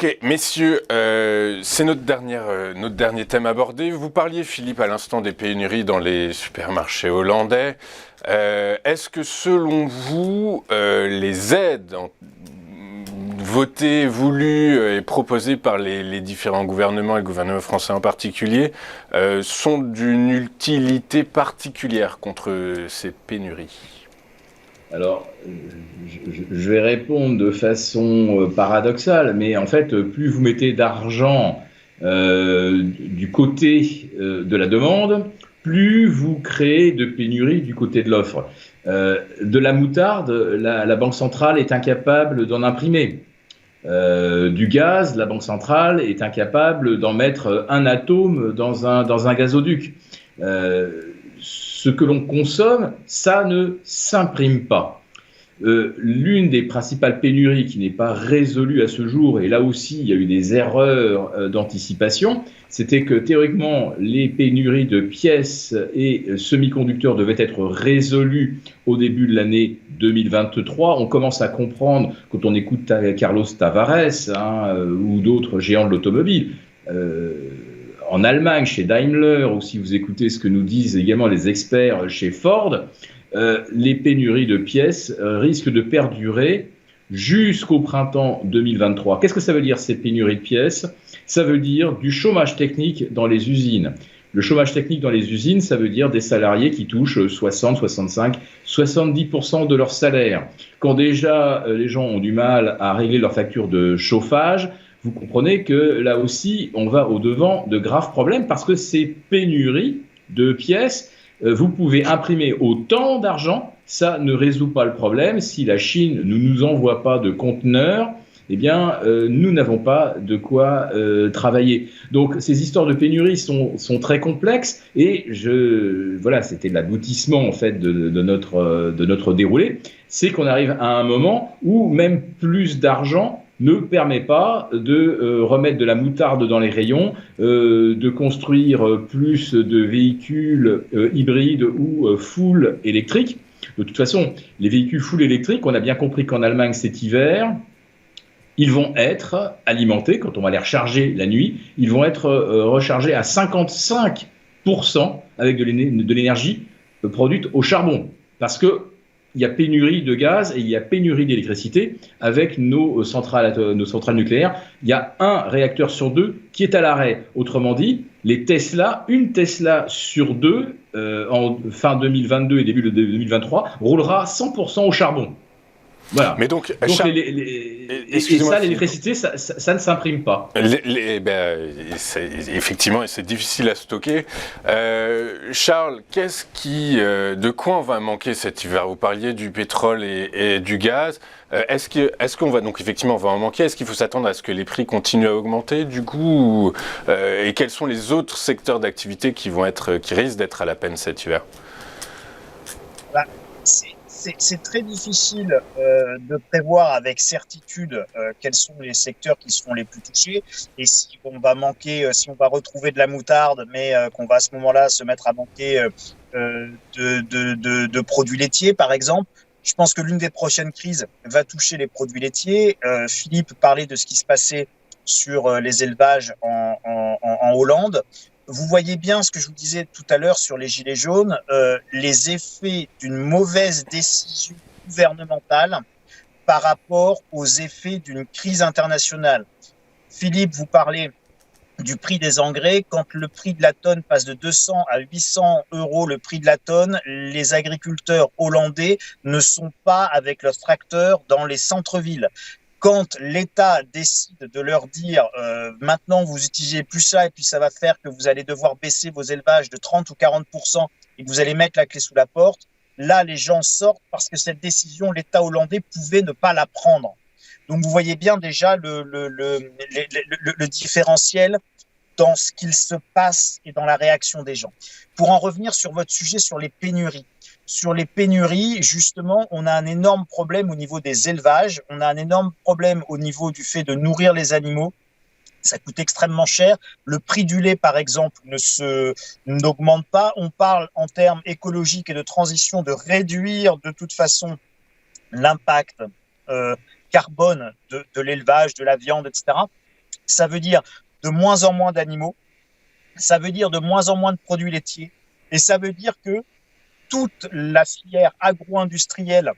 Ok, messieurs, c'est notre dernier thème abordé. Vous parliez, Philippe, à l'instant des pénuries dans les supermarchés hollandais. Est-ce que, selon vous, les aides votées, voulues et proposées par les différents gouvernements et le gouvernement français en particulier sont d'une utilité particulière contre ces pénuries ? Alors, je vais répondre de façon paradoxale, mais en fait, plus vous mettez d'argent du côté de la demande, plus vous créez de pénuries du côté de l'offre. De la moutarde, la Banque centrale est incapable d'en imprimer. Du gaz, la Banque centrale est incapable d'en mettre un atome dans un gazoduc. Ce que l'on consomme, ça ne s'imprime pas. L'une des principales pénuries qui n'est pas résolue à ce jour, et là aussi il y a eu des erreurs d'anticipation, c'était que théoriquement les pénuries de pièces et semi-conducteurs devaient être résolues au début de l'année 2023. On commence à comprendre, quand on écoute Carlos Tavares ou d'autres géants de l'automobile, en Allemagne, chez Daimler, ou si vous écoutez ce que nous disent également les experts chez Ford, les pénuries de pièces risquent de perdurer jusqu'au printemps 2023. Qu'est-ce que ça veut dire, ces pénuries de pièces ? Ça veut dire du chômage technique dans les usines. Le chômage technique dans les usines, ça veut dire des salariés qui touchent 60, 65, 70% de leur salaire. Quand déjà les gens ont du mal à régler leur facture de chauffage, vous comprenez que là aussi, on va au-devant de graves problèmes parce que ces pénuries de pièces, vous pouvez imprimer autant d'argent, ça ne résout pas le problème. Si la Chine ne nous envoie pas de conteneurs, eh bien, nous n'avons pas de quoi travailler. Donc, ces histoires de pénurie sont très complexes et voilà, c'était l'aboutissement en fait de notre déroulé. C'est qu'on arrive à un moment où même plus d'argent ne permet pas de remettre de la moutarde dans les rayons, de construire plus de véhicules hybrides ou full électriques. De toute façon, les véhicules full électriques, on a bien compris qu'en Allemagne cet hiver, ils vont être alimentés, quand on va les recharger la nuit, ils vont être rechargés à 55% avec de l'énergie produite au charbon. Parce que il y a pénurie de gaz et il y a pénurie d'électricité avec nos centrales nucléaires. Il y a un réacteur sur deux qui est à l'arrêt. Autrement dit, une Tesla sur deux, en fin 2022 et début de 2023, roulera 100% au charbon. Voilà. Mais donc et ça, l'électricité, ça ne s'imprime pas. Effectivement, c'est difficile à stocker. Charles, de quoi on va manquer cet hiver ? Vous parliez du pétrole et du gaz. Est-ce qu'on va donc effectivement on va en manquer ? Est-ce qu'il faut s'attendre à ce que les prix continuent à augmenter du coup et quels sont les autres secteurs d'activité qui risquent d'être à la peine cet hiver ? C'est très difficile de prévoir avec certitude quels sont les secteurs qui seront les plus touchés et si on va retrouver de la moutarde, mais qu'on va à ce moment-là se mettre à manquer de produits laitiers, par exemple. Je pense que l'une des prochaines crises va toucher les produits laitiers. Philippe parlait de ce qui se passait sur les élevages en Hollande. Vous voyez bien ce que je vous disais tout à l'heure sur les gilets jaunes, les effets d'une mauvaise décision gouvernementale par rapport aux effets d'une crise internationale. Philippe, vous parlez du prix des engrais. Quand le prix de la tonne passe de 200 à 800 euros le prix de la tonne, les agriculteurs hollandais ne sont pas avec leurs tracteurs dans les centres-villes. Quand l'État décide de leur dire maintenant vous utilisez plus ça et puis ça va faire que vous allez devoir baisser vos élevages de 30 ou 40% et que vous allez mettre la clé sous la porte, là les gens sortent parce que cette décision, l'État hollandais pouvait ne pas la prendre. Donc vous voyez bien déjà le différentiel dans ce qu'il se passe et dans la réaction des gens. Pour en revenir sur votre sujet sur les pénuries. Sur les pénuries, justement, on a un énorme problème au niveau des élevages, on a un énorme problème au niveau du fait de nourrir les animaux. Ça coûte extrêmement cher. Le prix du lait, par exemple, n'augmente pas. On parle en termes écologiques et de transition de réduire de toute façon l'impact carbone de l'élevage, de la viande, etc. Ça veut dire de moins en moins d'animaux, ça veut dire de moins en moins de produits laitiers, et ça veut dire que toute la filière agro-industrielle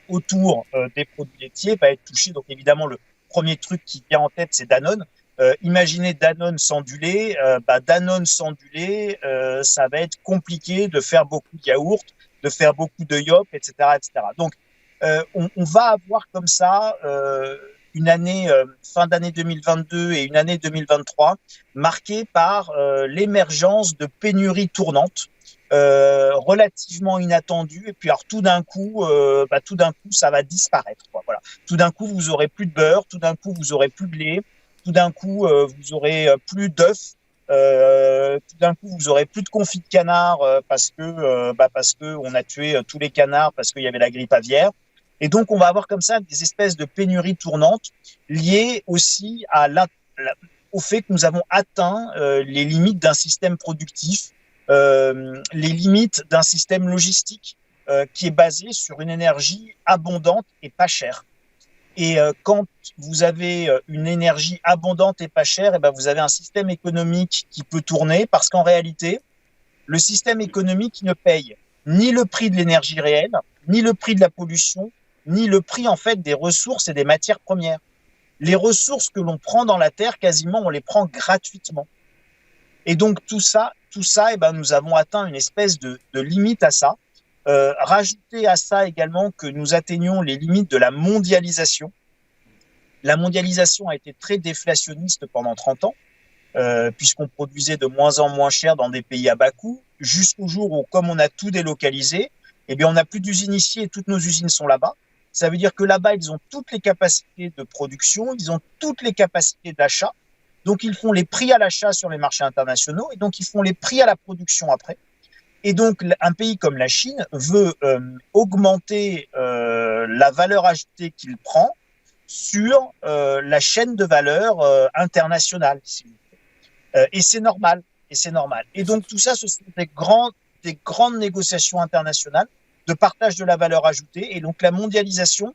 autour des produits laitiers va être touchée. Donc évidemment, le premier truc qui vient en tête, c'est Danone. Imaginez Danone sans du lait. Danone sans du lait, ça va être compliqué de faire beaucoup de yaourts, de faire beaucoup de yop, etc., etc. Donc, on va avoir comme ça une année, fin d'année 2022 et une année 2023 marquée par l'émergence de pénuries tournantes relativement inattendues. Et puis alors tout d'un coup, ça va disparaître, quoi. Voilà. Tout d'un coup, vous aurez plus de beurre, tout d'un coup, vous aurez plus de lait, tout d'un coup, vous aurez plus d'œufs. Tout d'un coup, vous aurez plus de confit de canard parce que on a tué tous les canards parce qu'il y avait la grippe aviaire. Et donc, on va avoir comme ça des espèces de pénuries tournantes liées aussi au fait que nous avons atteint les limites d'un système productif, les limites d'un système logistique qui est basé sur une énergie abondante et pas chère. Et quand vous avez une énergie abondante et pas chère, et ben vous avez un système économique qui peut tourner, parce qu'en réalité, le système économique ne paye ni le prix de l'énergie réelle, ni le prix de la pollution, ni le prix en fait des ressources et des matières premières. Les ressources que l'on prend dans la terre, quasiment, on les prend gratuitement. Et donc tout ça, et ben nous avons atteint une espèce de limite à ça. Rajouter à ça également que nous atteignons les limites de la mondialisation. La mondialisation a été très déflationniste pendant 30 ans, puisqu'on produisait de moins en moins cher dans des pays à bas coût, jusqu'au jour où, comme on a tout délocalisé, eh bien, on n'a plus d'usines ici et toutes nos usines sont là-bas. Ça veut dire que là-bas, ils ont toutes les capacités de production, ils ont toutes les capacités d'achat. Donc, ils font les prix à l'achat sur les marchés internationaux et donc, ils font les prix à la production après. Et donc, un pays comme la Chine veut augmenter la valeur ajoutée qu'il prend sur la chaîne de valeur internationale. Et c'est normal. Et donc, tout ça, ce sont des grandes négociations internationales de partage de la valeur ajoutée. Et donc, la mondialisation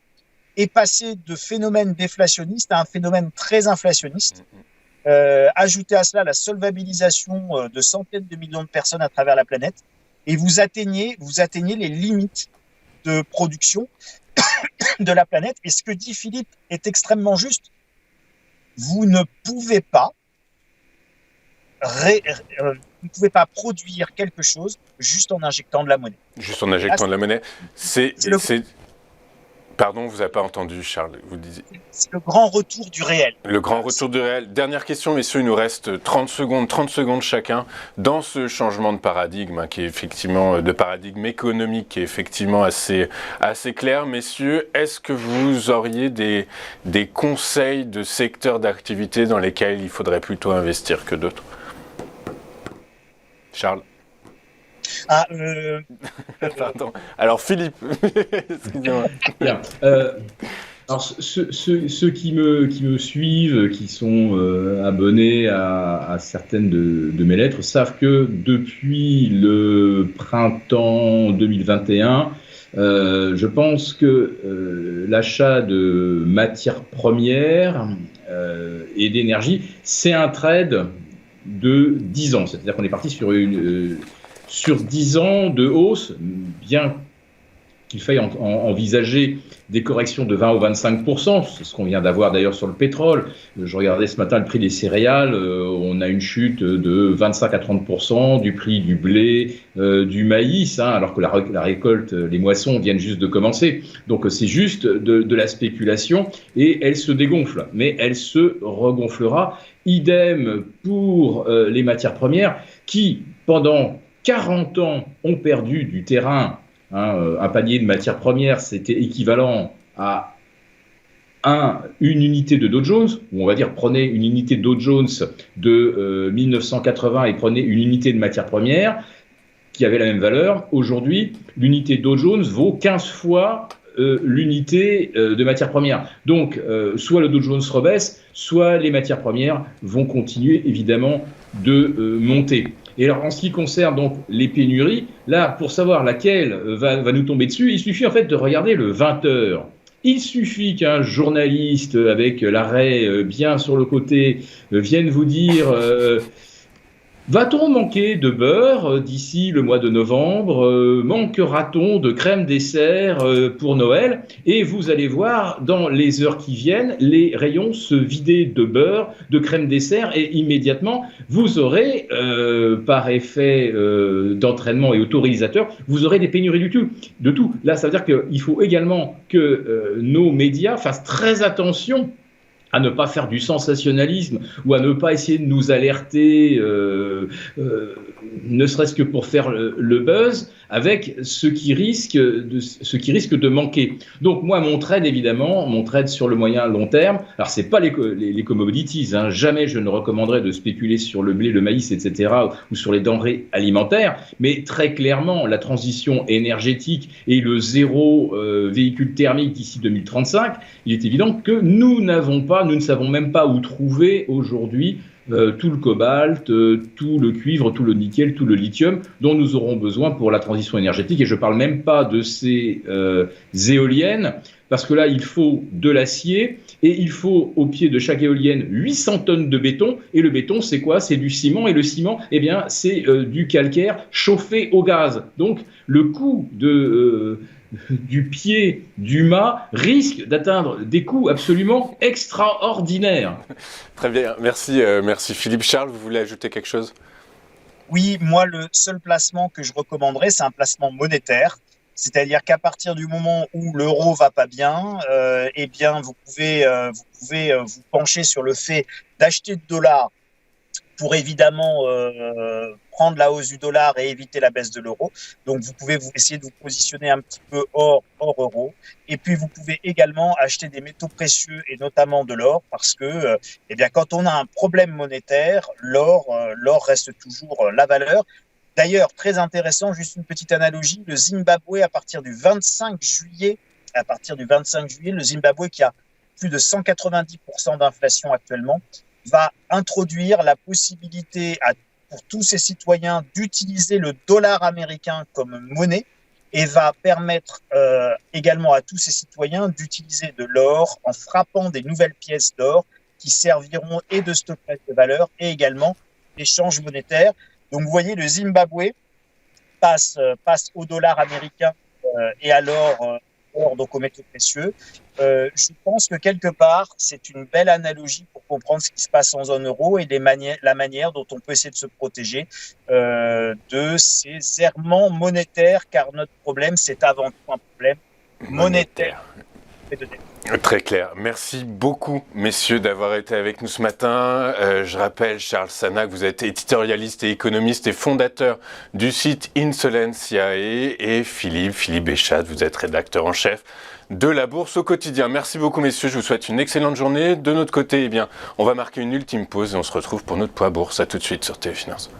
est passée de phénomène déflationniste à un phénomène très inflationniste. Ajoutez à cela la solvabilisation de centaines de millions de personnes à travers la planète et vous atteignez les limites de production de la planète. Et ce que dit Philippe est extrêmement juste. Vous ne pouvez pas produire quelque chose juste en injectant de la monnaie. Juste en injectant de la monnaie. Pardon, vous n'avez pas entendu, Charles, vous disiez. C'est le grand retour du réel. Le grand retour du réel. Dernière question, messieurs, il nous reste 30 secondes chacun. Dans ce changement de paradigme, qui est effectivement de paradigme économique, qui est effectivement assez clair, messieurs, est-ce que vous auriez des conseils de secteurs d'activité dans lesquels il faudrait plutôt investir que d'autres? Charles? Pardon. Alors Philippe, excusez-moi. Bien. Alors ceux qui me suivent, qui sont abonnés à certaines de mes lettres, savent que depuis le printemps 2021, je pense que l'achat de matières premières et d'énergie, c'est un trade de 10 ans. C'est-à-dire qu'on est parti sur 10 ans de hausse, bien qu'il faille envisager des corrections de 20 ou 25%, c'est ce qu'on vient d'avoir d'ailleurs sur le pétrole. Je regardais ce matin le prix des céréales, on a une chute de 25 à 30% du prix du blé, du maïs, alors que la récolte, les moissons viennent juste de commencer. Donc c'est juste de la spéculation et elle se dégonfle, mais elle se regonflera. Idem pour les matières premières qui, pendant 40 ans, ont perdu du terrain. Un panier de matières premières, c'était équivalent à une unité de Dow Jones, ou on va dire prenez une unité de Dow Jones de 1980 et prenez une unité de matières premières qui avait la même valeur. Aujourd'hui, l'unité Dow Jones vaut 15 fois l'unité de matières premières. Donc, soit le Dow Jones rebaisse, soit les matières premières vont continuer évidemment de monter. Et alors, en ce qui concerne donc les pénuries, là, pour savoir laquelle va nous tomber dessus, il suffit en fait de regarder le 20 heures. Il suffit qu'un journaliste avec l'arrêt bien sur le côté vienne vous dire va-t-on manquer de beurre d'ici le mois de novembre? Manquera-t-on de crème dessert pour Noël? Et vous allez voir, dans les heures qui viennent, les rayons se vider de beurre, de crème dessert, et immédiatement, vous aurez, par effet d'entraînement et autorisateur, vous aurez des pénuries de tout. Là, ça veut dire qu'il faut également que nos médias fassent très attention à ne pas faire du sensationnalisme ou à ne pas essayer de nous alerter, ne serait-ce que pour faire le buzz, avec ce qui risque de manquer. Donc moi, mon trade, évidemment, mon trade sur le moyen long terme, alors c'est pas les commodities, hein, jamais je ne recommanderais de spéculer sur le blé, le maïs, etc., ou sur les denrées alimentaires, mais très clairement, la transition énergétique et le zéro véhicule thermique d'ici 2035, il est évident que nous ne savons même pas où trouver aujourd'hui tout le cobalt, tout le cuivre, tout le nickel, tout le lithium dont nous aurons besoin pour la transition énergétique. Et je ne parle même pas de ces éoliennes, parce que là, il faut de l'acier et il faut au pied de chaque éolienne 800 tonnes de béton. Et le béton, c'est quoi? C'est du ciment. Et le ciment, eh bien, c'est du calcaire chauffé au gaz. Donc, le coût du pied du mât risque d'atteindre des coûts absolument extraordinaires. Très bien, merci Philippe. Charles, vous voulez ajouter quelque chose? Oui, moi, le seul placement que je recommanderais, c'est un placement monétaire. C'est-à-dire qu'à partir du moment où l'euro va pas bien, eh bien, vous pouvez vous pencher sur le fait d'acheter de dollars pour évidemment prendre la hausse du dollar et éviter la baisse de l'euro. Donc, vous pouvez essayer de vous positionner un petit peu hors euro. Et puis, vous pouvez également acheter des métaux précieux et notamment de l'or parce que, eh bien, quand on a un problème monétaire, l'or reste toujours la valeur. D'ailleurs, très intéressant, juste une petite analogie, le Zimbabwe, à partir du 25 juillet, le Zimbabwe qui a plus de 190% d'inflation actuellement, va introduire la possibilité pour tous ses citoyens d'utiliser le dollar américain comme monnaie et va permettre également à tous ses citoyens d'utiliser de l'or en frappant des nouvelles pièces d'or qui serviront et de stockage de valeur et également d'échange monétaire. Donc vous voyez, le Zimbabwe passe au dollar américain et à l'or, donc aux métaux précieux. Je pense que quelque part, c'est une belle analogie pour comprendre ce qui se passe en zone euro et la manière dont on peut essayer de se protéger de ces errements monétaires, car notre problème, c'est avant tout un problème monétaire. Très clair. Merci beaucoup, messieurs, d'avoir été avec nous ce matin. Je rappelle, Charles Sana, que vous êtes éditorialiste et économiste et fondateur du site Insolenciae, et Philippe Béchat, vous êtes rédacteur en chef de la Bourse au quotidien. Merci beaucoup, messieurs. Je vous souhaite une excellente journée. De notre côté, eh bien, on va marquer une ultime pause et on se retrouve pour notre Poids Bourse. À tout de suite sur TV Finance.